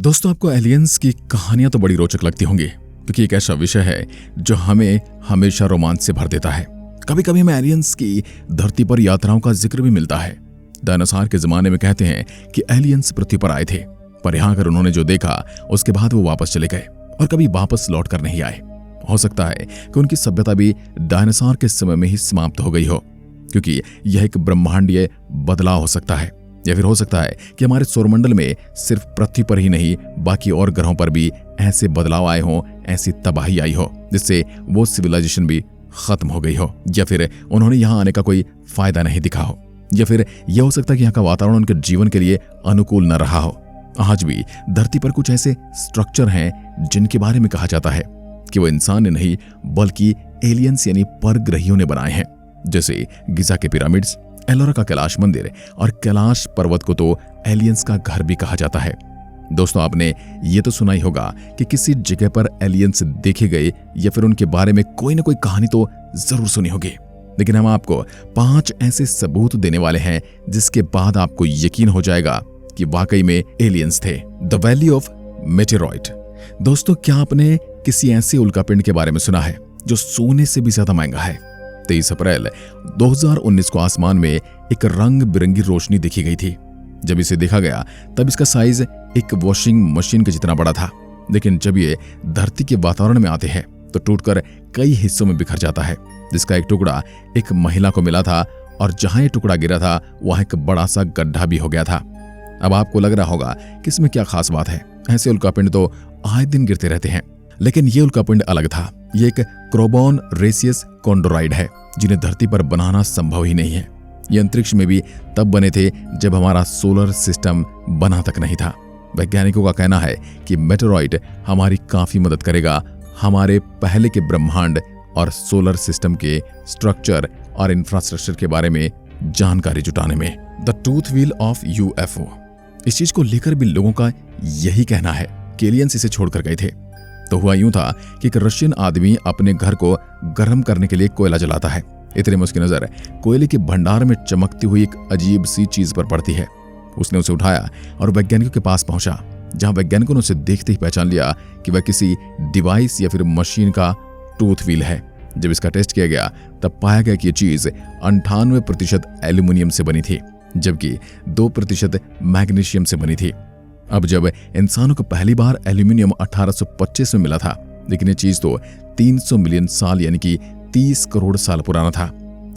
दोस्तों, आपको एलियंस की कहानियां तो बड़ी रोचक लगती होंगी क्योंकि एक ऐसा विषय है जो हमें हमेशा रोमांच से भर देता है। कभी कभी हमें एलियंस की धरती पर यात्राओं का जिक्र भी मिलता है। डायनासोर के जमाने में कहते हैं कि एलियंस पृथ्वी पर आए थे, पर यहाँ कर उन्होंने जो देखा उसके बाद वो वापस चले गए और कभी वापस लौट कर नहीं आए। हो सकता है कि उनकी सभ्यता भी डायनासोर के समय में ही समाप्त हो गई हो, क्योंकि यह एक ब्रह्मांडीय बदलाव हो सकता है। या फिर हो सकता है कि हमारे सौरमंडल में सिर्फ पृथ्वी पर ही नहीं बाकी और ग्रहों पर भी ऐसे बदलाव आए हों, ऐसी तबाही आई हो जिससे वो सिविलाइजेशन भी खत्म हो गई हो, या फिर उन्होंने यहाँ आने का कोई फायदा नहीं दिखा हो, या फिर यह हो सकता है कि यहाँ का वातावरण उनके जीवन के लिए अनुकूल न रहा हो। आज भी धरती पर कुछ ऐसे स्ट्रक्चर हैं जिनके बारे में कहा जाता है कि वो इंसान ने नहीं बल्कि एलियंस यानी परग्रहियों ने बनाए हैं, जैसे गिजा के पिरामिड्स, एलोरा का कैलाश मंदिर और कैलाश पर्वत को तो एलियंस का घर भी कहा जाता है। दोस्तों, आपने ये तो सुना ही होगा कि किसी जगह पर एलियंस देखे गए या फिर उनके बारे में कोई ना कोई कहानी तो जरूर सुनी होगी, लेकिन हम आपको 5 ऐसे सबूत देने वाले हैं जिसके बाद आपको यकीन हो जाएगा कि वाकई में एलियंस थे। The valley of meteoroid. दोस्तों, क्या आपने किसी ऐसे उल्कापिंड के बारे में सुना है जो सोने से भी ज्यादा महंगा है? 23 अप्रैल 2019 को आसमान में एक रंग बिरंगी रोशनी देखी गई थी। जब इसे देखा गया तब इसका साइज एक वॉशिंग मशीन के जितना बड़ा था, लेकिन जब ये धरती के वातावरण में आते हैं तो टूटकर कई हिस्सों में बिखर जाता है, जिसका एक टुकड़ा एक महिला को मिला था और जहां ये टुकड़ा गिरा था वहां एक बड़ा सा गड्ढा भी हो गया था। अब आपको लग रहा होगा कि इसमें क्या खास बात है, ऐसे उल्कापिंड तो आए दिन गिरते रहते हैं, लेकिन ये उल्कापिंड अलग था। ये एक क्रोबॉन रेसियस कॉन्डोराइड है जिन्हें धरती पर बनाना संभव ही नहीं है। ये अंतरिक्ष में भी तब बने थे जब हमारा सोलर सिस्टम बना तक नहीं था। वैज्ञानिकों का कहना है कि मेटेरॉइड हमारी काफी मदद करेगा हमारे पहले के ब्रह्मांड और सोलर सिस्टम के स्ट्रक्चर और इंफ्रास्ट्रक्चर के बारे में जानकारी जुटाने में। The tooth wheel of UFO. इस चीज को लेकर भी लोगों का यही कहना है कि एलियंस इसे छोड़कर गए थे। तो हुआ यूं था कि एक रशियन आदमी अपने घर को गर्म करने के लिए कोयला जलाता है। इतने में उसकी नजर कोयले के भंडार में चमकती हुई एक अजीब सी चीज पर पड़ती है। उसने उसे उठाया और वैज्ञानिकों के पास पहुंचा, जहां वैज्ञानिकों ने उसे देखते ही पहचान लिया कि वह किसी डिवाइस या फिर मशीन का टूथ व्हील है। जब इसका टेस्ट किया गया तब पाया गया कि यह चीज 98% एल्यूमिनियम से बनी थी, जबकि 2% मैग्नीशियम से बनी थी। अब जब इंसानों को पहली बार एल्यूमिनियम 1825 में मिला था, लेकिन ये चीज तो 300 मिलियन साल यानी कि 30 करोड़ साल पुराना था।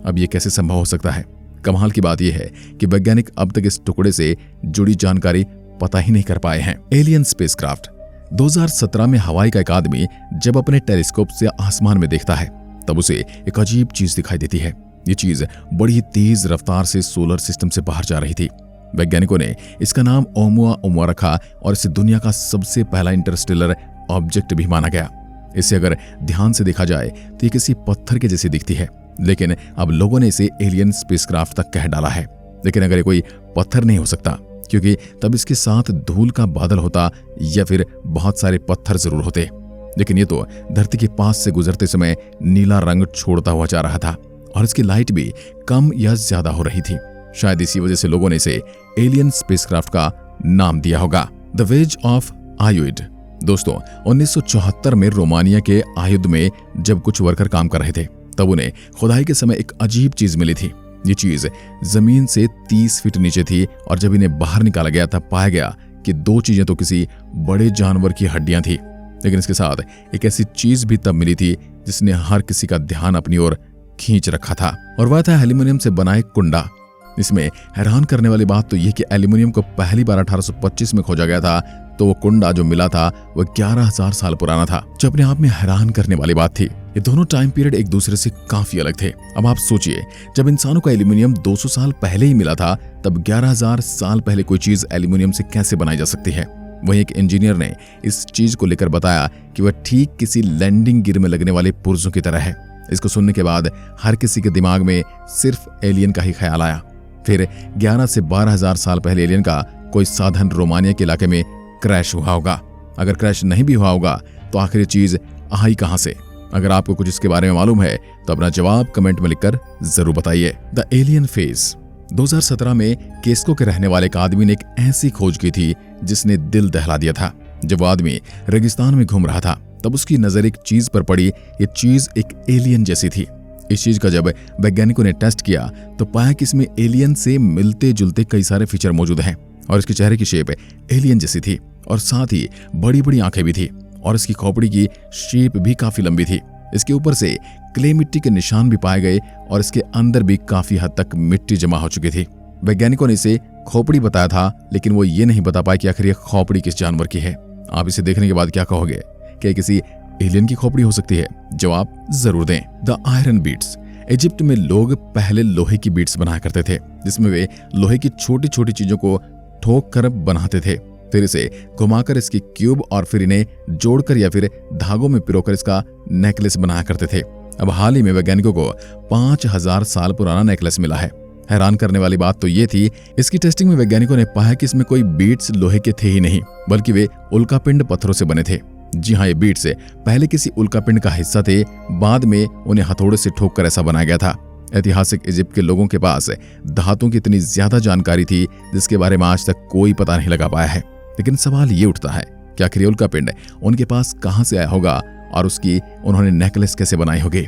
अब ये कैसे संभव हो सकता है? कमाल की बात यह है कि वैज्ञानिक अब तक इस टुकड़े से जुड़ी जानकारी पता ही नहीं कर पाए हैं। Alien spacecraft. 2017 में हवाई का एक आदमी जब अपने टेलीस्कोप से आसमान में देखता है तब उसे एक अजीब चीज दिखाई देती है। ये चीज बड़ी तेज रफ्तार से सोलर सिस्टम से बाहर जा रही थी। वैज्ञानिकों ने इसका नाम ओमुआ रखा और इसे दुनिया का सबसे पहला इंटरस्टेलर ऑब्जेक्ट भी माना गया। इसे अगर ध्यान से देखा जाए तो ये किसी पत्थर के जैसी दिखती है, लेकिन अब लोगों ने इसे एलियन स्पेसक्राफ्ट तक कह डाला है। लेकिन अगर ये कोई पत्थर नहीं हो सकता, क्योंकि तब इसके साथ धूल का बादल होता या फिर बहुत सारे पत्थर जरूर होते। लेकिन ये तो धरती के पास से गुजरते समय नीला रंग छोड़ता हुआ जा रहा था और इसकी लाइट भी कम या ज्यादा हो रही थी। शायद इसी वजह से लोगों ने इसे एलियन स्पेसक्राफ्ट का नाम दिया होगा। द वेज ऑफ आयुड। दोस्तों, 1974 में रोमानिया के आयुध में जब कुछ वर्कर काम कर रहे थे तब उन्हें खुदाई के समय एक अजीब चीज मिली थी। ये चीज जमीन से 30 फीट नीचे थी और जब इन्हें बाहर निकाला गया तब पाया गया कि 2 चीजें तो किसी बड़े जानवर की हड्डियां थी, लेकिन इसके साथ एक ऐसी चीज भी तब मिली थी जिसने हर किसी का ध्यान अपनी ओर खींच रखा था, और वह था एल्यूमिनियम से बना एक कुंडा। इसमें हैरान करने वाली बात तो यह कि एल्यूमिनियम को पहली बार 1825 में खोजा गया था, तो वो कुंडा जो मिला था वह 11,000 साल पुराना था, जो अपने आप में हैरान करने वाली बात थी। ये दोनों टाइम पीरियड एक दूसरे से काफी अलग थे। अब आप सोचिए, जब इंसानों को एल्यूमिनियम 200 साल पहले ही मिला था, तब 11,000 साल पहले कोई चीज एल्यूमिनियम से कैसे बनाई जा सकती है? वहीं एक इंजीनियर ने इस चीज को लेकर बताया कि वह ठीक किसी लैंडिंग गियर में लगने वाले पुर्जों की तरह है। इसको सुनने के बाद हर किसी के दिमाग में सिर्फ एलियन का ही ख्याल आया। फिर 11 से 12,000 साल पहले एलियन का कोई साधन रोमानिया के इलाके में क्रैश हुआ होगा। अगर क्रैश नहीं भी हुआ होगा तो आखिर ये चीज आई कहां से? अगर आपको कुछ इसके बारे में मालूम है तो अपना जवाब कमेंट में लिखकर जरूर बताइए। The alien face. 2017 में केस्को के रहने वाले एक आदमी ने एक ऐसी खोज की थी जिसने दिल दहला दिया था। जब वो आदमी रेगिस्तान में घूम रहा था तब उसकी नजर एक चीज पर पड़ी। ये चीज एक एलियन जैसी थी। इस चीज का जब वैज्ञानिकों ने टेस्ट किया तो पाया कि इसमें एलियन से मिलते जुलते कई सारे फीचर मौजूद हैं और इसके चेहरे की शेप एलियन जैसी थी और साथ ही बड़ी बड़ी आंखें भी थी और इसकी खोपड़ी की शेप भी काफी लंबी थी। इसके ऊपर से क्ले मिट्टी के निशान भी पाए गए और इसके अंदर भी काफी हद तक मिट्टी जमा हो चुकी थी। वैज्ञानिकों ने इसे खोपड़ी बताया था, लेकिन वो ये नहीं बता पाए कि आखिर ये खोपड़ी किस जानवर की है। आप इसे देखने के बाद क्या कहोगे? क्या किसी एलियन की खोपड़ी हो सकती है? जवाब जरूर दें। The iron beats. इजिप्ट में लोग पहले लोहे की बीट्स बनाया करते थे, जिसमें वे लोहे की छोटी छोटी चीजों को ठोक कर बनाते थे, फिर इसे घुमाकर इसकी क्यूब और फिर इन्हें जोड़कर या फिर धागों में पिरोकर इसका नेकलेस बनाया करते थे। अब हाल ही में वैज्ञानिकों को 5000 साल पुराना नेकलेस मिला है। हैरान करने वाली बात तो ये थी, इसकी टेस्टिंग में वैज्ञानिकों ने पाया कि इसमें कोई बीट्स लोहे के थे ही नहीं, बल्कि वे उल्कापिंड पत्थरों से बने थे। जी हाँ, ये बीट्स पहले किसी उल्कापिंड का हिस्सा थे, बाद में उन्हें हथौड़े से ठोक कर ऐसा बनाया गया था। ऐतिहासिक इजिप्ट के लोगों के पास धातुओं की इतनी ज्यादा जानकारी थी जिसके बारे में आज तक कोई पता नहीं लगा पाया है। लेकिन सवाल ये उठता है कि आखिर ये उल्कापिंड उनके पास कहां से आया होगा और उसकी उन्होंने नेकलेस कैसे बनाई होगी?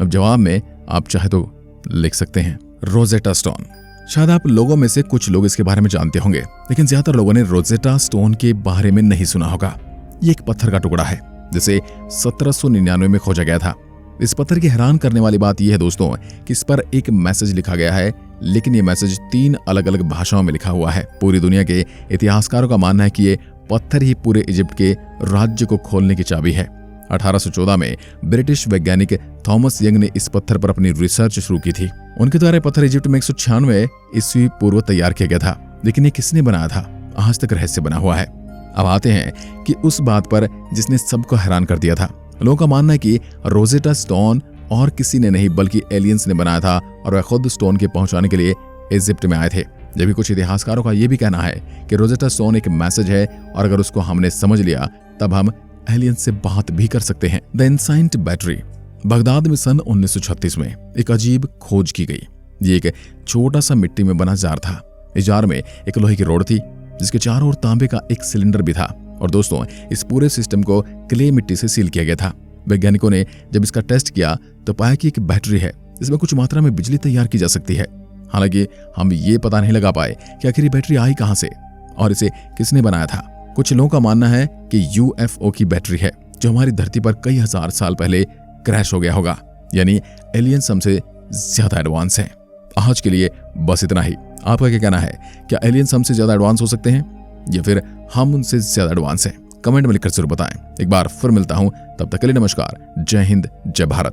अब जवाब में आप चाहे तो लिख सकते हैं रोजेटा स्टोन। शायद आप लोगों में से कुछ लोग इसके बारे में जानते होंगे, लेकिन ज्यादातर लोगों ने रोजेटा स्टोन के बारे में नहीं सुना होगा। ये एक पत्थर का टुकड़ा है जिसे 1799 में खोजा गया था। इस पत्थर की हैरान करने वाली बात यह है दोस्तों कि इस पर एक मैसेज लिखा गया है, लेकिन ये मैसेज 3 अलग अलग भाषाओं में लिखा हुआ है। पूरी दुनिया के इतिहासकारों का मानना है कि ये पत्थर ही पूरे इजिप्ट के राज्य को खोलने की चाबी है। 1814 में ब्रिटिश वैज्ञानिक थॉमस यंग ने इस पत्थर पर अपनी रिसर्च शुरू की थी। उनके द्वारा पत्थर इजिप्ट में 196 ईस्वी पूर्व तैयार किया गया था, लेकिन ये किसने बनाया था आज तक रहस्य बना हुआ है। अब आते हैं कि उस बात पर जिसने सबको हैरान कर दिया था। लोगों का मानना है कि रोजेटा स्टोन और किसी ने नहीं बल्कि एलियंस ने बनाया था और वह खुद स्टोन के पहुंचाने के लिए इजिप्ट में आए थे। जबकि कुछ इतिहासकारों का यह भी कहना है कि रोजेटा स्टोन एक मैसेज है और अगर उसको हमने समझ लिया तब हम एलियन से बात भी कर सकते हैं। The इनसाइंट battery. बगदाद में सन 1936 में एक अजीब खोज की गई। ये एक छोटा सा मिट्टी में बना जार था। इस जार में एक लोहे की रोड थी जिसके चारों ओर तांबे का एक सिलेंडर भी था और दोस्तों इस पूरे सिस्टम को क्ले मिट्टी से सील किया गया था। वैज्ञानिकों ने जब इसका टेस्ट किया तो पाया कि एक बैटरी है जिसमें कुछ मात्रा में बिजली तैयार की जा सकती है। हालांकि हम ये पता नहीं लगा पाए कि आखिर ये बैटरी आई कहां से और इसे किसने बनाया था। कुछ लोगों का मानना है कि यूएफओ की बैटरी है जो हमारी धरती पर कई हजार साल पहले क्रैश हो गया होगा, यानी एलियंस हमसे ज्यादा एडवांस हैं। आज के लिए बस इतना ही। आपका क्या कहना है? क्या एलियंस हमसे ज्यादा एडवांस हो सकते हैं या फिर हम उनसे ज्यादा एडवांस हैं? कमेंट में लिखकर जरूर बताएं। एक बार फिर मिलता हूं, तब तक के लिए नमस्कार। जय हिंद, जय भारत।